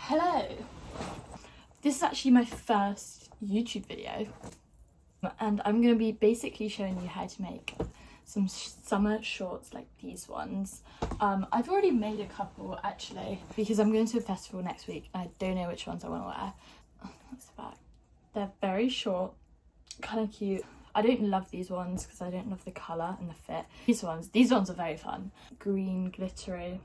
Hello! This is actually my first YouTube video and I'm going to be basically showing you how to make some summer shorts like these ones. I've already made a couple actually because I'm going to a festival next week and I don't know which ones I want to wear. That's the back. They're very short, kind of cute. I don't love these ones because I don't love the colour and the fit. These ones are very fun. Green, glittery.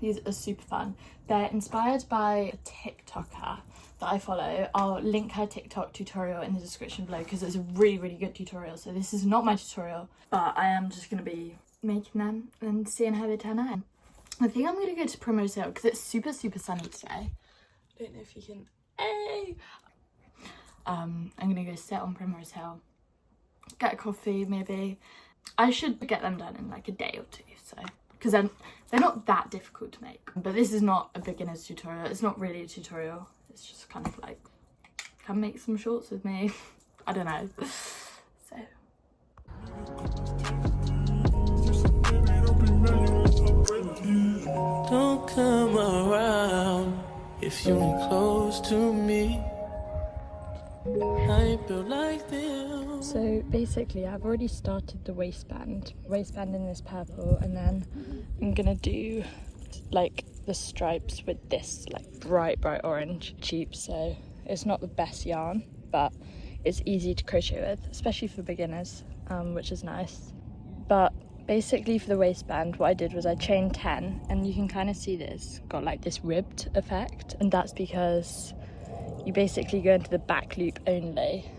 These are super fun. They're inspired by a TikToker that I follow. I'll link her TikTok tutorial in the description below because it's a really good tutorial. So this is not my tutorial, but I am just going to be making them and seeing how they turn out. I think I'm going to go to Primrose Hill because it's super sunny today. I don't know if you can... Hey! I'm going to go sit on Primrose Hill, get a coffee maybe. I should get them done in like a day or two, so... because they're not that difficult to make. But this is not a beginner's tutorial. It's not really a tutorial. It's just kind of like, come make some shorts with me. I don't know. So. Don't come around if you ain't close to me. I ain't built like them. So basically I've already started the waistband in this purple, and then I'm gonna do like the stripes with this like bright orange. Cheap, so it's not the best yarn, but it's easy to crochet with, especially for beginners, which is nice. But basically for the waistband, what I did was I chained 10, and you can kind of see this got like this ribbed effect, and that's because you basically go into the back loop only,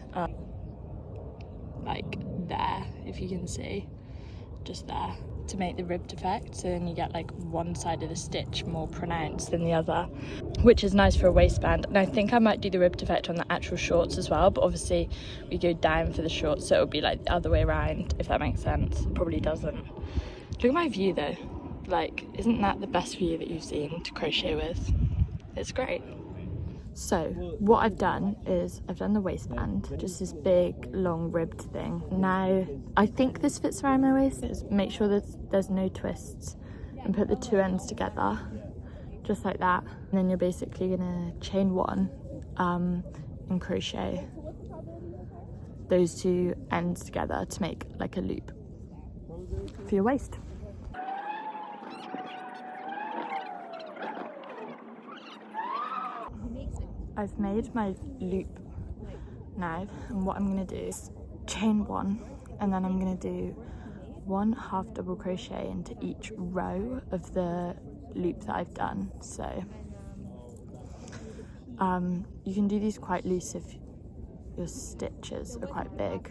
like there, if you can see, just there, to make the ribbed effect. So then you get like one side of the stitch more pronounced than the other, which is nice for a waistband. And I think I might do the ribbed effect on the actual shorts as well, but obviously we go down for the shorts, so it'll be like the other way around, if that makes sense. It probably doesn't. Look at my view though. Like, isn't that the best view that you've seen to crochet with? It's great. So what I've done is I've done the waistband, just this big long ribbed thing. Now I think this fits around my waist. Just make sure that there's no twists and put the two ends together just like that, and then you're basically gonna chain one and crochet those two ends together to make like a loop for your waist. I've made my loop now, and what I'm going to do is chain one, and then I'm going to do 1 half double crochet into each row of the loop that I've done. So you can do these quite loose if your stitches are quite big.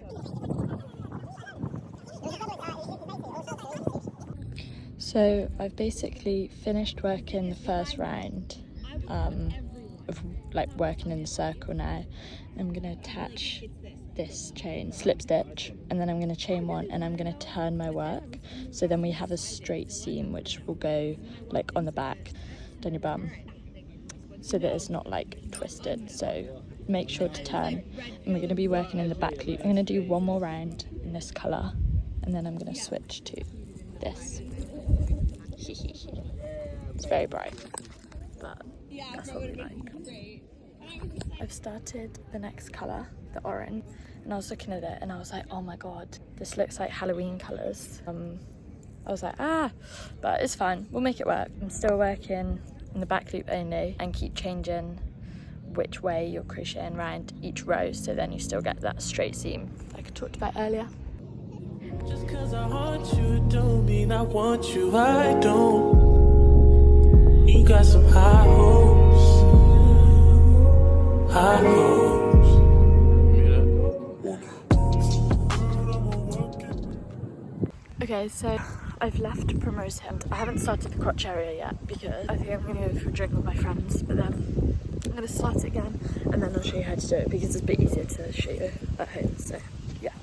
So I've basically finished working the first round of like working in the circle now. I'm going to attach this chain, slip stitch, and then I'm going to chain one, and I'm going to turn my work, so then we have a straight seam which will go like on the back down your bum, so that it's not like twisted. So make sure to turn, and we're going to be working in the back loop. I'm going to do one more round in this colour, and then I'm going to switch to this. It's very bright, but that's what we like. I've started the next colour, the orange, and I was looking at it and I was like, oh my god, this looks like Halloween colours. I was like, but it's fine, we'll make it work. I'm still working in the back loop only, and keep changing which way you're crocheting around each row, so then you still get that straight seam like I talked about earlier. Just cause I want you don't mean I want you, I don't. You got some high hopes, high hopes. Okay, so I've left Primrose Hill. I haven't started the crotch area yet because I think I'm going to go for a drink with my friends, but then I'm going to start it again and then I'll show you how to do it because it's a bit easier to show you at home, so yeah.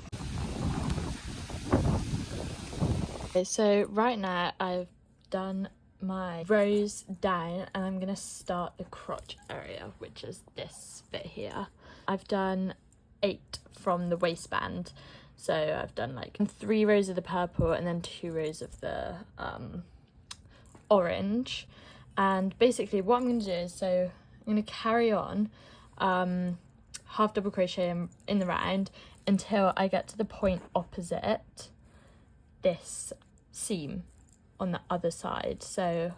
Okay, so right now I've done my rows down and I'm going to start the crotch area, which is this bit here. I've done 8 from the waistband, so I've done like 3 rows of the purple and then 2 rows of the orange, And basically what I'm going to do is, so I'm going to carry on half double crochet in the round until I get to the point opposite this seam on the other side. So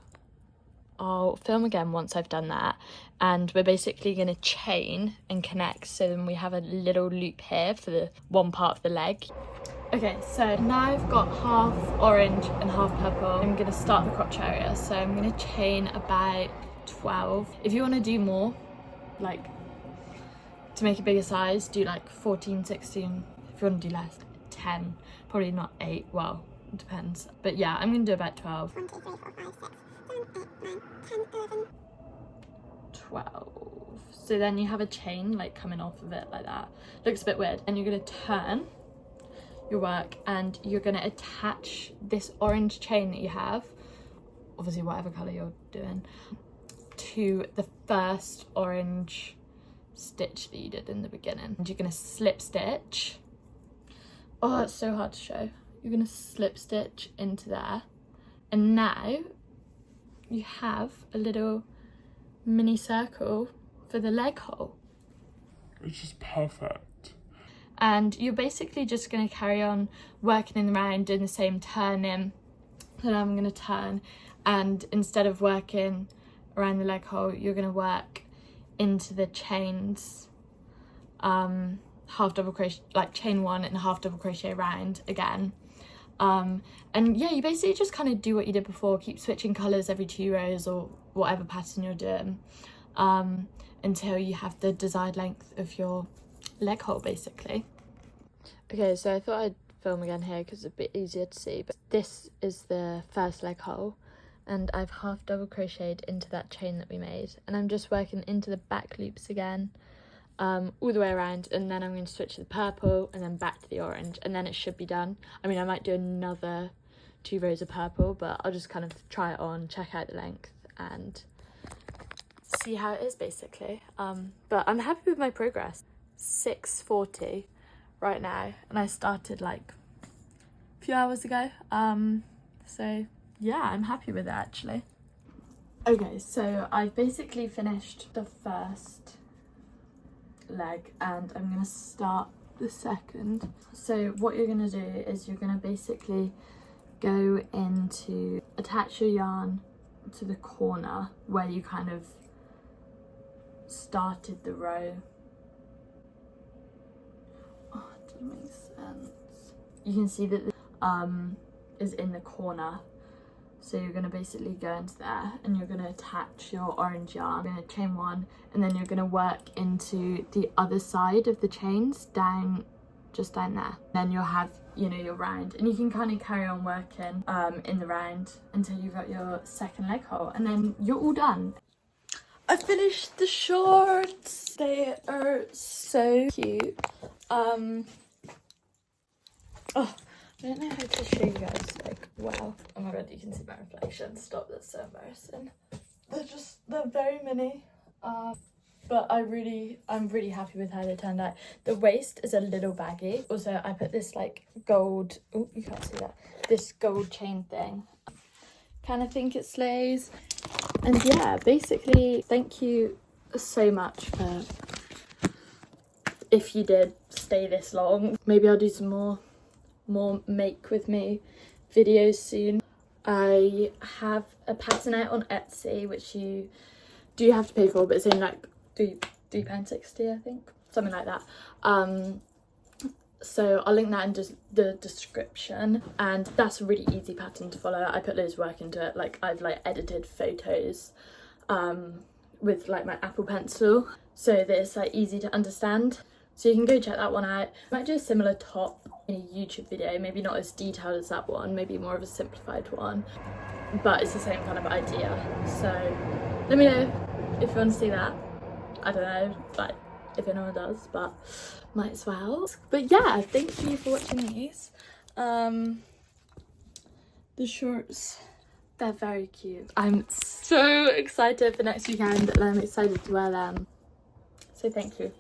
I'll film again once I've done that, and we're basically going to chain and connect, so then we have a little loop here for the one part of the leg. Okay, so now I've got half orange and half purple. I'm going to start the crotch area, so I'm going to chain about 12. If you want to do more, like to make a bigger size, do like 14, 16. If you want to do less, 10. Probably not 8, well, it depends. But yeah, I'm going to do about 12. 1, 2, 3, 4, 5, 6, 7, 8, 9, 10, 11. 12. So then you have a chain like coming off of it like that. Looks a bit weird. And you're going to turn your work and you're going to attach this orange chain that you have, obviously whatever colour you're doing, to the first orange stitch that you did in the beginning. And you're going to slip stitch. Oh, it's so hard to show. You're going to slip stitch into there, and now you have a little mini circle for the leg hole. It's just perfect. And you're basically just going to carry on working in the round, doing the same turning. Then I'm going to turn, and instead of working around the leg hole, you're going to work into the chains, half double crochet, like chain 1 and half double crochet round again. And yeah, you basically just kind of do what you did before, keep switching colours every 2 rows or whatever pattern you're doing, until you have the desired length of your leg hole basically. Okay, so I thought I'd film again here because it's a bit easier to see, but this is the first leg hole, and I've half double crocheted into that chain that we made, and I'm just working into the back loops again, all the way around, and then I'm going to switch to the purple and then back to the orange, and then it should be done. I mean, I might do another 2 rows of purple, but I'll just kind of try it on, check out the length and see how it is basically. But I'm happy with my progress. 6:40 right now, and I started like a few hours ago, so yeah, I'm happy with it actually. Okay, so I've basically finished the first leg and I'm gonna start the second. So what you're gonna do is you're gonna basically go into, attach your yarn to the corner where you kind of started the row. Oh, it doesn't make sense. You can see that is in the corner. So you're going to basically go into there and you're going to attach your orange yarn. You're going to chain 1 and then you're going to work into the other side of the chains down, just down there. Then you'll have, you know, your round, and you can kind of carry on working in the round until you've got your second leg hole, and then you're all done. I finished the shorts. They are so cute. Oh, I don't know how to show you guys, like, well. Oh my god, you can see my reflection. Stop, that's so embarrassing. They're very mini. But I'm really happy with how they turned out. The waist is a little baggy. Also, I put this like gold, oh, you can't see that, this gold chain thing. Kind of think it slays. And yeah, basically, thank you so much for, if you did stay this long. Maybe I'll do some more make with me videos soon. I have a pattern out on Etsy, which you do have to pay for, but it's in like £3.60, I think, something like that. So I'll link that in just the description, and that's a really easy pattern to follow. I put loads of work into it. Like, I've like edited photos with like my Apple Pencil so that it's like easy to understand. So you can go check that one out. I might do a similar top in a YouTube video, maybe not as detailed as that one, maybe more of a simplified one, but it's the same kind of idea. So let me know if you want to see that. I don't know, like, if anyone does, but might as well. But yeah, thank you for watching these. The shorts, they're very cute. I'm so excited for next weekend, and I'm excited to wear them. So thank you.